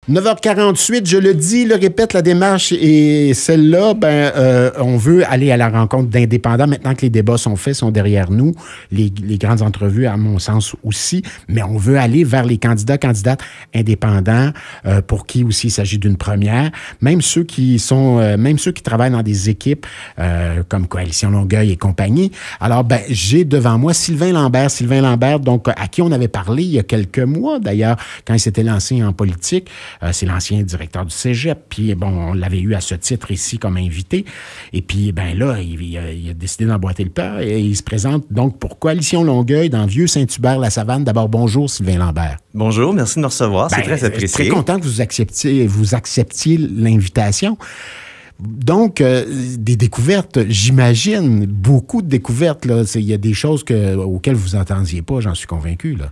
9h48, je le dis, le répète, la démarche est celle-là. On veut aller à la rencontre d'indépendants. Maintenant que les débats sont faits, sont derrière nous, les grandes entrevues, à mon sens aussi, mais on veut aller vers les candidates indépendants, pour qui aussi il s'agit d'une première. Même ceux qui travaillent dans des équipes comme Coalition Longueuil et compagnie. Alors, j'ai devant moi Sylvain Lambert, donc à qui on avait parlé il y a quelques mois, d'ailleurs, quand il s'était lancé en politique. C'est l'ancien directeur du Cégep, puis on l'avait eu à ce titre ici comme invité. Et puis, là, il a décidé d'emboîter le pas et il se présente donc pour Coalition Longueuil dans Vieux-Saint-Hubert-la-Savane. D'abord, bonjour Sylvain Lambert. Bonjour, merci de me recevoir, c'est très apprécié. Très content que vous acceptiez l'invitation. Donc, des découvertes, j'imagine, beaucoup de découvertes. Il y a des choses auxquelles vous n'entendiez pas, j'en suis convaincu, là.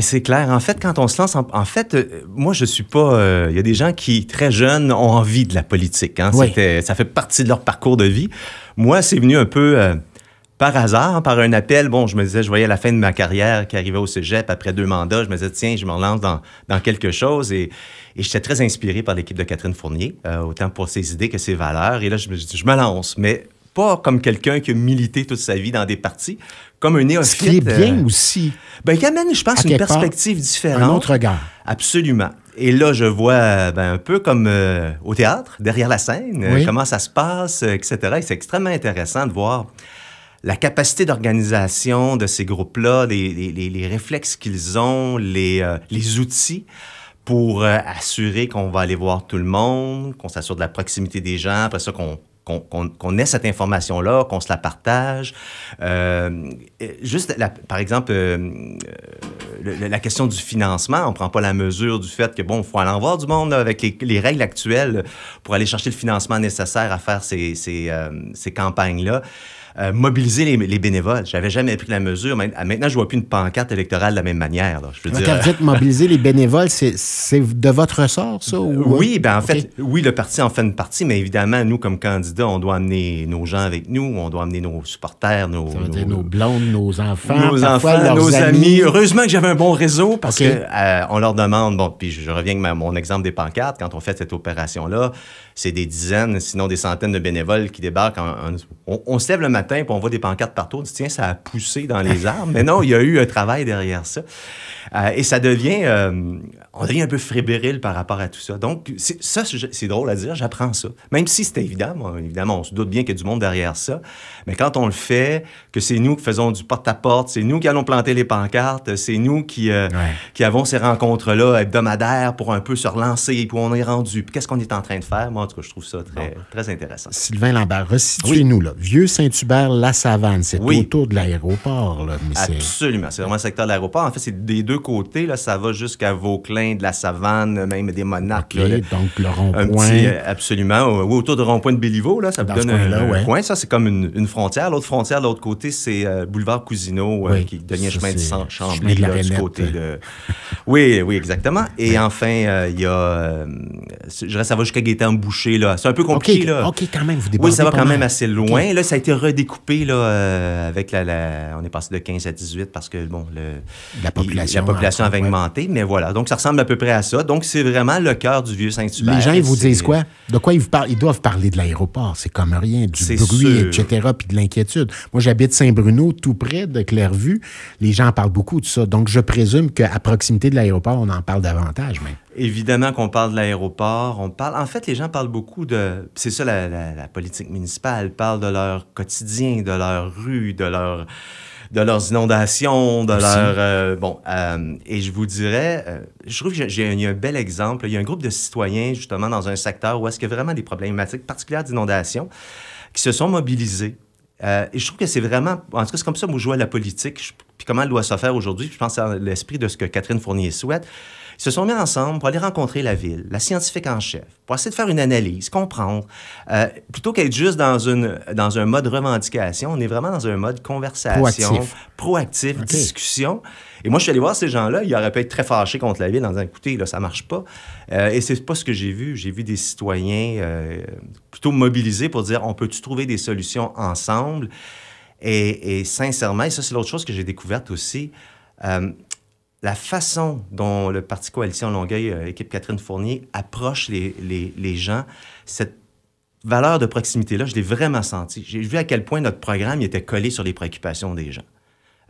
C'est clair. En fait, quand on se lance, moi, je suis pas... Il y a des gens qui, très jeunes, ont envie de la politique. Hein? Oui. Ça fait partie de leur parcours de vie. Moi, c'est venu un peu par hasard, par un appel. Bon, je me disais, je voyais la fin de ma carrière qui arrivait au cégep après 2 mandats. Je me disais, tiens, je me relance dans quelque chose. Et j'étais très inspiré par l'équipe de Catherine Fournier, autant pour ses idées que ses valeurs. Et là, je me dis, je me lance, mais pas comme quelqu'un qui a milité toute sa vie dans des partis, comme un néophyte. Ce qui est bien aussi. Qui amène, je pense, une perspective différente. Un autre regard. Absolument. Et là, je vois un peu comme au théâtre, derrière la scène, oui. Comment ça se passe, etc. Et c'est extrêmement intéressant de voir la capacité d'organisation de ces groupes-là, les réflexes qu'ils ont, les outils pour assurer qu'on va aller voir tout le monde, qu'on s'assure de la proximité des gens, après ça, qu'on ait cette information-là, qu'on se la partage. Par exemple, la question du financement, on ne prend pas la mesure du fait que, il faut aller en voir du monde là, avec les règles actuelles pour aller chercher le financement nécessaire à faire ces campagnes-là. Mobiliser les bénévoles. J'avais jamais pris la mesure. Maintenant, je vois plus une pancarte électorale de la même manière. Là. Je veux dire... Quand vous dites mobiliser les bénévoles, c'est de votre ressort, ça? Ou... Oui, en fait, oui, le parti en fait une partie, mais évidemment, nous, comme candidats, on doit amener nos gens avec nous, on doit amener nos supporters, nos blondes, nos enfants, nos amis. Heureusement que j'avais un bon réseau parce que on leur demande, puis je reviens avec mon exemple des pancartes, quand on fait cette opération-là, c'est des dizaines, sinon des centaines de bénévoles qui débarquent. On se lève le matin, puis on voit des pancartes partout. On dit, tiens, ça a poussé dans les arbres. Mais non, il y a eu un travail derrière ça. Et ça devient... on devient un peu fébrile par rapport à tout ça. Donc, c'est drôle à dire, j'apprends ça. Même si c'était évident, évidemment, on se doute bien qu'il y a du monde derrière ça. Mais quand on le fait, que c'est nous qui faisons du porte-à-porte, c'est nous qui allons planter les pancartes, c'est nous qui avons ces rencontres-là hebdomadaires pour un peu se relancer, et puis on est rendu. Puis qu'est-ce qu'on est en train de faire? Moi, en tout cas, je trouve ça très intéressant. Sylvain Lambert, resituez-nous, là. Vieux-Saint-Hubert-la-Savane, c'est autour de l'aéroport, là. Absolument. C'est vraiment le secteur de l'aéroport. En fait, c'est des deux côtés, là. Ça va jusqu'à Vauclin, de la Savane, même des Monarques. OK, donc le rond-point. Absolument. Oui, autour du rond-point de Béliveau, là, ça vous donne un coin. Ça, c'est comme une frontière. L'autre frontière, de l'autre côté, c'est boulevard Cousineau, qui devient chemin de Chambly, là, du côté de... Oui, exactement. Et enfin, il y a... je dirais, ça va jusqu'à Gaétan-Boucher, là. C'est un peu compliqué, là. OK, quand même, vous débordez. Oui, ça va quand même assez loin. Okay. Là, ça a été redécoupé, là, avec on est passé de 15 à 18 parce que, la population avait augmenté. Mais voilà, donc ça ressemble à peu près à ça. Donc, c'est vraiment le cœur du Vieux-Saint-Hubert. Les gens, ils vous disent quoi? De quoi ils vous parlent? Ils doivent parler de l'aéroport. C'est comme rien, du bruit, etc., puis de l'inquiétude. Moi, j'habite Saint-Bruno, tout près de Clairvue. Les gens parlent beaucoup de ça. Donc, je présume qu'à proximité de l'aéroport, on en parle davantage, même. Évidemment qu'on parle de l'aéroport. En fait, les gens parlent beaucoup de... C'est ça, la politique municipale. Ils parlent de leur quotidien, de leur rue, de leurs inondations, de leur... et je vous dirais, je trouve qu'il y a un bel exemple. Il y a un groupe de citoyens, justement, dans un secteur où est-ce qu'il y a vraiment des problématiques particulières d'inondation qui se sont mobilisés. Et je trouve que c'est vraiment... En tout cas, c'est comme ça que je vois la politique, puis comment elle doit se faire aujourd'hui. Je pense à l'esprit de ce que Catherine Fournier souhaite. Ils se sont mis ensemble pour aller rencontrer la ville, la scientifique en chef, pour essayer de faire une analyse, comprendre. Plutôt qu'être juste dans un mode revendication, on est vraiment dans un mode conversation, proactif, discussion. Et moi, je suis allé voir ces gens-là, ils auraient pu être très fâchés contre la ville en disant, écoutez, là, ça marche pas. Et c'est pas ce que j'ai vu. J'ai vu des citoyens plutôt mobilisés pour dire, on peut-tu trouver des solutions ensemble? Et sincèrement, et ça, c'est l'autre chose que j'ai découverte aussi, la façon dont le Parti Coalition Longueuil, équipe Catherine Fournier, approche les gens, cette valeur de proximité-là, je l'ai vraiment senti. J'ai vu à quel point notre programme il était collé sur les préoccupations des gens.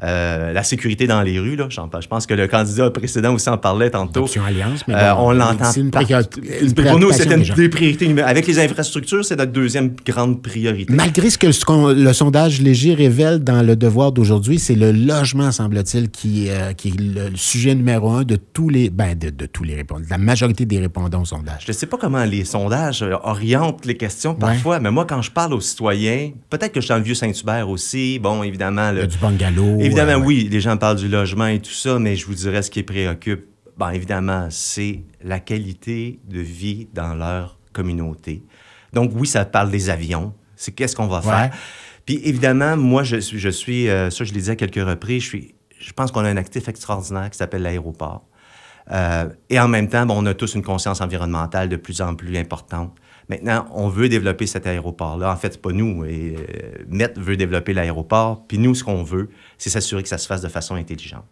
La sécurité dans les rues, là, je pense que le candidat précédent aussi en parlait tantôt. Option Alliance, mais on l'entend. Pour nous, c'était une des priorités numériques. Avec les infrastructures, c'est notre deuxième grande priorité. Malgré ce que le sondage léger révèle dans Le Devoir d'aujourd'hui, c'est le logement, semble-t-il, qui est le sujet numéro 1 de tous les, de tous les répondants, de la majorité des répondants au sondage. Je ne sais pas comment les sondages orientent les questions parfois, mais moi, quand je parle aux citoyens, peut-être que je suis dans le Vieux-Saint-Hubert aussi, bon, évidemment... Il y a du bungalow. Évidemment, oui, les gens parlent du logement et tout ça, mais je vous dirais ce qui les préoccupe, évidemment, c'est la qualité de vie dans leur communauté. Donc, oui, ça parle des avions. C'est qu'est-ce qu'on va faire. Puis, évidemment, moi, je suis ça, je l'ai dit à quelques reprises, je pense qu'on a un actif extraordinaire qui s'appelle l'aéroport. Et en même temps, on a tous une conscience environnementale de plus en plus importante. Maintenant, on veut développer cet aéroport-là. En fait, c'est pas nous. Met veut développer l'aéroport. Puis nous, ce qu'on veut, c'est s'assurer que ça se fasse de façon intelligente.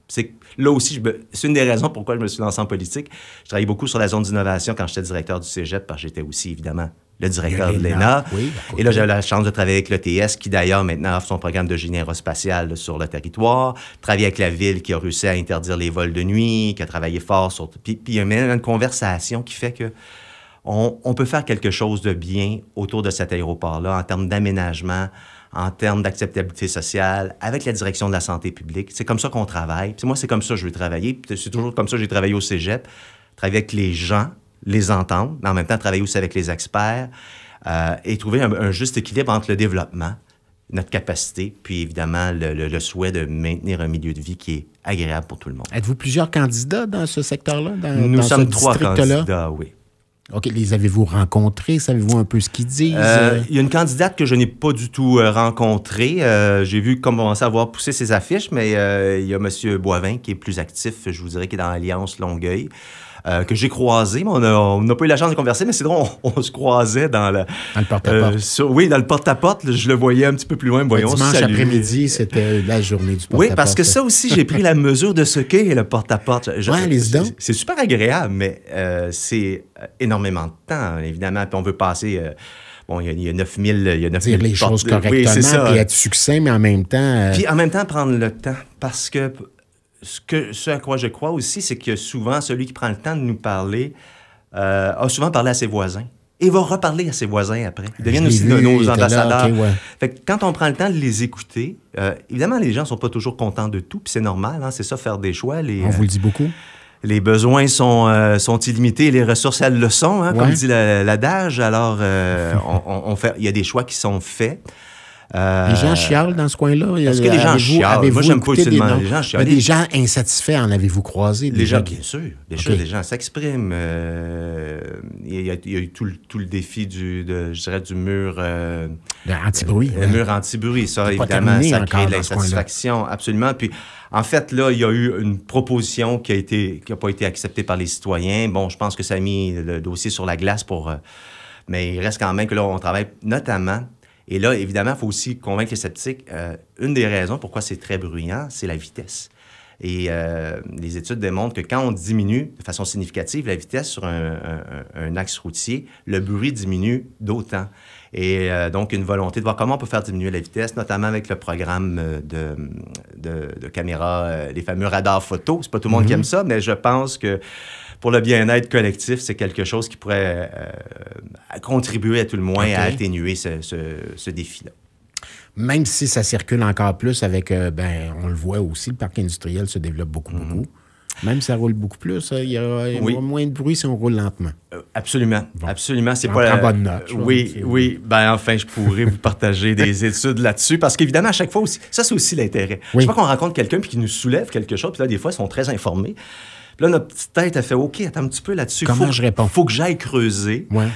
Là aussi, c'est une des raisons pourquoi je me suis lancé en politique. Je travaillais beaucoup sur la zone d'innovation quand j'étais directeur du Cégep, parce que j'étais aussi, évidemment, le directeur de l'ENA. Oui, et là, j'avais la chance de travailler avec l'ETS, qui d'ailleurs, maintenant, offre son programme de génie aérospatial sur le territoire. Travailler avec la ville qui a réussi à interdire les vols de nuit, qui a travaillé fort sur... Puis il y a même une conversation qui fait que on peut faire quelque chose de bien autour de cet aéroport-là en termes d'aménagement, en termes d'acceptabilité sociale, avec la direction de la santé publique. C'est comme ça qu'on travaille. Puis moi, c'est comme ça que je veux travailler. Puis c'est toujours comme ça que j'ai travaillé au Cégep. Travailler avec les gens, les entendre, mais en même temps, travailler aussi avec les experts et trouver un juste équilibre entre le développement, notre capacité, puis évidemment le souhait de maintenir un milieu de vie qui est agréable pour tout le monde. Êtes-vous plusieurs candidats dans ce secteur-là? Nous sommes 3 candidats, oui. OK. Les avez-vous rencontrés? Savez-vous un peu ce qu'ils disent? Il y a une candidate que je n'ai pas du tout rencontrée. J'ai vu commencer à voir pousser ses affiches, mais il y a M. Boivin qui est plus actif, je vous dirais, qui est dans l'Alliance Longueuil, que j'ai croisé. On n'a pas eu la chance de converser, mais c'est drôle, on se croisait dans le porte-à-porte. Oui, dans le porte-à-porte. Je le voyais un petit peu plus loin. Voyons, dimanche après-midi, c'était la journée du porte-à-porte. Oui, parce que ça aussi, j'ai pris la mesure de ce qu'est le porte-à-porte. C'est super agréable, mais c'est énormément de temps, évidemment. Puis on veut passer... il y a 9000... Dire les choses correctement, puis être succinct, mais en même temps... Puis en même temps, prendre le temps, parce que... Ce à quoi je crois aussi, c'est que souvent, celui qui prend le temps de nous parler a souvent parlé à ses voisins et va reparler à ses voisins après. Ils deviennent aussi nos ambassadeurs. Là, okay, Fait que quand on prend le temps de les écouter, évidemment, les gens ne sont pas toujours contents de tout, puis c'est normal, c'est ça, faire des choix. On vous le dit beaucoup. Les besoins sont illimités et les ressources, elles le sont, comme dit l'adage. Alors, il y a des choix qui sont faits. Les gens chialent dans ce coin-là? Est-ce que les gens chialent? Moi, j'aime pas utilement les gens chialent. Des gens insatisfaits, en avez-vous croisé? Les gens, bien sûr. Les gens s'expriment. Il y a eu tout le défi du mur... anti-bruit. Le mur anti-bruit, ça, évidemment, ça crée de l'insatisfaction. Absolument. Puis, en fait, là, il y a eu une proposition qui a pas été acceptée par les citoyens. Bon, je pense que ça a mis le dossier sur la glace pour... mais il reste quand même que là, on travaille notamment... Et là, évidemment, il faut aussi convaincre les sceptiques. Une des raisons pourquoi c'est très bruyant, c'est la vitesse. Et les études démontrent que quand on diminue de façon significative la vitesse sur un axe routier, le bruit diminue d'autant. Et donc, une volonté de voir comment on peut faire diminuer la vitesse, notamment avec le programme de caméras, les fameux radars photo. C'est pas tout le monde qui aime ça, mais je pense que pour le bien-être collectif, c'est quelque chose qui pourrait contribuer à tout le moins à atténuer ce défi-là. Même si ça circule encore plus avec, on le voit aussi, le parc industriel se développe beaucoup. Même si ça roule beaucoup plus, il y a moins de bruit si on roule lentement. Absolument. Bon. Absolument. C'est pas bonne note. Oui. Enfin, je pourrais vous partager des études là-dessus parce qu'évidemment, à chaque fois aussi, ça, c'est aussi l'intérêt. Oui. Je sais pas qu'on rencontre quelqu'un puis qui nous soulève quelque chose, puis là, des fois, ils sont très informés. Puis là, notre petite tête a fait « OK, attends un petit peu là-dessus. Comment je réponds? Il faut que j'aille creuser. Ouais. »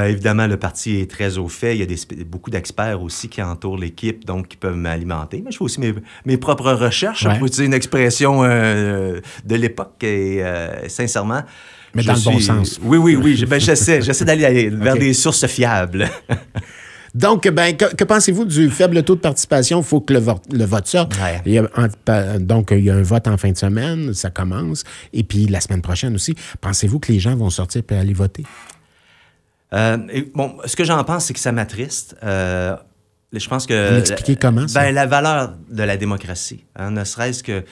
Évidemment, le parti est très au fait. Il y a beaucoup d'experts aussi qui entourent l'équipe, donc qui peuvent m'alimenter. Mais je fais aussi mes propres recherches, pour utiliser une expression de l'époque. Et sincèrement... Mais dans le bon sens. Oui. J'essaie d'aller vers des sources fiables. Donc, que pensez-vous du faible taux de participation? Il faut que le vote sorte. Ouais. Donc, il y a un vote en fin de semaine, ça commence. Et puis, la semaine prochaine aussi. Pensez-vous que les gens vont sortir pour aller voter? Ce que j'en pense, c'est que ça m'attriste. Je pense que... Expliquez comment, ça? La valeur de la démocratie. Hein, ne serait-ce que...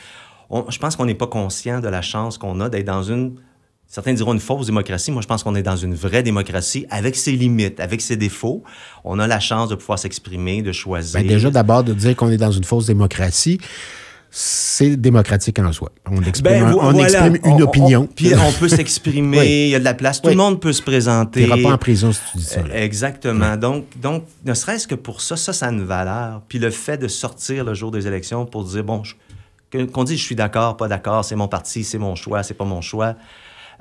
je pense qu'on n'est pas conscient de la chance qu'on a d'être dans une... Certains diront une fausse démocratie. Moi, je pense qu'on est dans une vraie démocratie avec ses limites, avec ses défauts. On a la chance de pouvoir s'exprimer, de choisir. Déjà, d'abord, de dire qu'on est dans une fausse démocratie, c'est démocratique en soi. On exprime, exprime une opinion. Puis on peut s'exprimer, oui. Il y a de la place, tout le monde peut se présenter. Tu n'iras pas en prison si tu dis ça. Exactement. Oui. Donc, ne serait-ce que pour ça, ça a une valeur. Puis le fait de sortir le jour des élections pour dire, qu'on dise je suis d'accord, pas d'accord, c'est mon parti, c'est mon choix, c'est pas mon choix.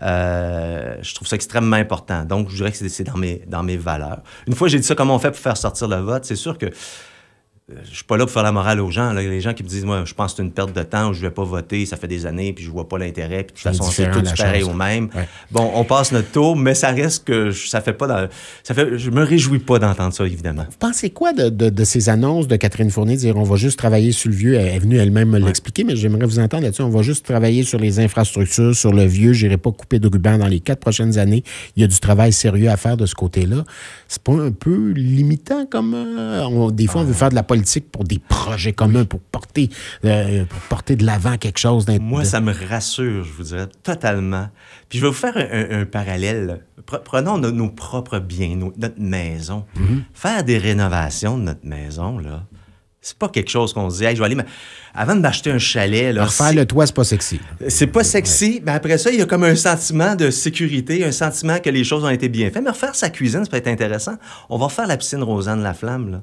Je trouve ça extrêmement important. Donc, je dirais que c'est dans mes valeurs. Une fois j'ai dit ça, comment on fait pour faire sortir le vote? C'est sûr que je suis pas là pour faire la morale aux gens. Là. Les gens qui me disent, moi, je pense que c'est une perte de temps, ou je vais pas voter, ça fait des années, puis je vois pas l'intérêt, puis de toute façon, c'est tout pareil au même. Ouais. Bon, on passe notre tour, mais ça reste que ça fait pas... je me réjouis pas d'entendre ça, évidemment. Vous pensez quoi de ces annonces de Catherine Fournier, de dire on va juste travailler sur le vieux? Elle est venue elle-même me l'expliquer, mais j'aimerais vous entendre là-dessus. On va juste travailler sur les infrastructures, sur le vieux. J'irai pas couper de ruban dans les 4 prochaines années. Il y a du travail sérieux à faire de ce côté-là. C'est pas un peu limitant comme... des fois, on veut faire de la politique pour des projets communs, pour porter de l'avant quelque chose. Moi, ça me rassure, je vous dirais, totalement. Puis je vais vous faire un parallèle. Prenons nos propres biens, notre maison. Mm-hmm. Faire des rénovations de notre maison, là, c'est pas quelque chose qu'on se dit, hey, je vais aller... Avant de m'acheter un chalet... Là, faire le toit, c'est pas sexy. C'est pas sexy, mais après ça, il y a comme un sentiment de sécurité, un sentiment que les choses ont été bien faites. Mais refaire sa cuisine, ça peut être intéressant. On va refaire la piscine Rosanne Laflamme, là.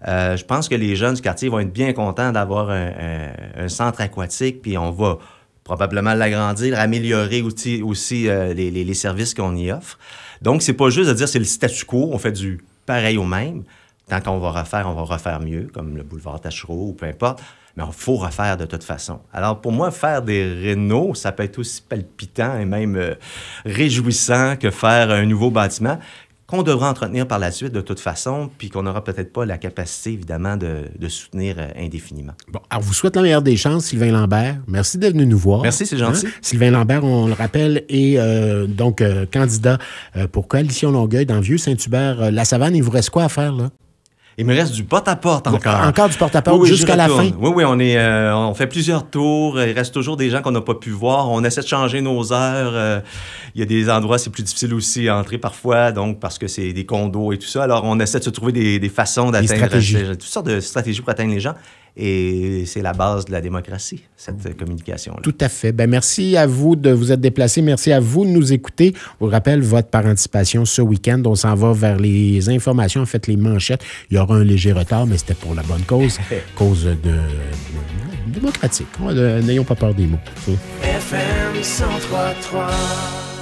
Je pense que les jeunes du quartier vont être bien contents d'avoir un centre aquatique, puis on va probablement l'agrandir, améliorer aussi les services qu'on y offre. Donc, c'est pas juste de dire c'est le statu quo, on fait du pareil au même. Tant qu'on va refaire mieux, comme le boulevard Taschereau ou peu importe, mais il faut refaire de toute façon. Alors, pour moi, faire des rénos, ça peut être aussi palpitant et même réjouissant que faire un nouveau bâtiment qu'on devra entretenir par la suite de toute façon, puis qu'on n'aura peut-être pas la capacité, évidemment, de soutenir indéfiniment. Bon, alors, vous souhaite la meilleure des chances, Sylvain Lambert. Merci d'être venu nous voir. Merci, c'est gentil. Sylvain Lambert, on le rappelle, est candidat pour Coalition Longueuil dans Vieux-Saint-Hubert. La Savane, il vous reste quoi à faire, là? Il me reste du porte-à-porte encore. Encore du porte-à-porte jusqu'à la fin? Oui, on fait plusieurs tours. Il reste toujours des gens qu'on n'a pas pu voir. On essaie de changer nos heures. Il y a des endroits, c'est plus difficile aussi à entrer parfois, donc parce que c'est des condos et tout ça. Alors, on essaie de se trouver des façons d'atteindre... Toutes sortes de stratégies pour atteindre les gens. Et c'est la base de la démocratie, cette communication-là. Tout à fait. Merci à vous de vous être déplacés. Merci à vous de nous écouter. Je vous rappelle, vote par anticipation ce week-end. On s'en va vers les informations, en fait, les manchettes. Il y aura un léger retard, mais c'était pour la bonne cause. Cause démocratique. N'ayons pas peur des mots. FM 103.3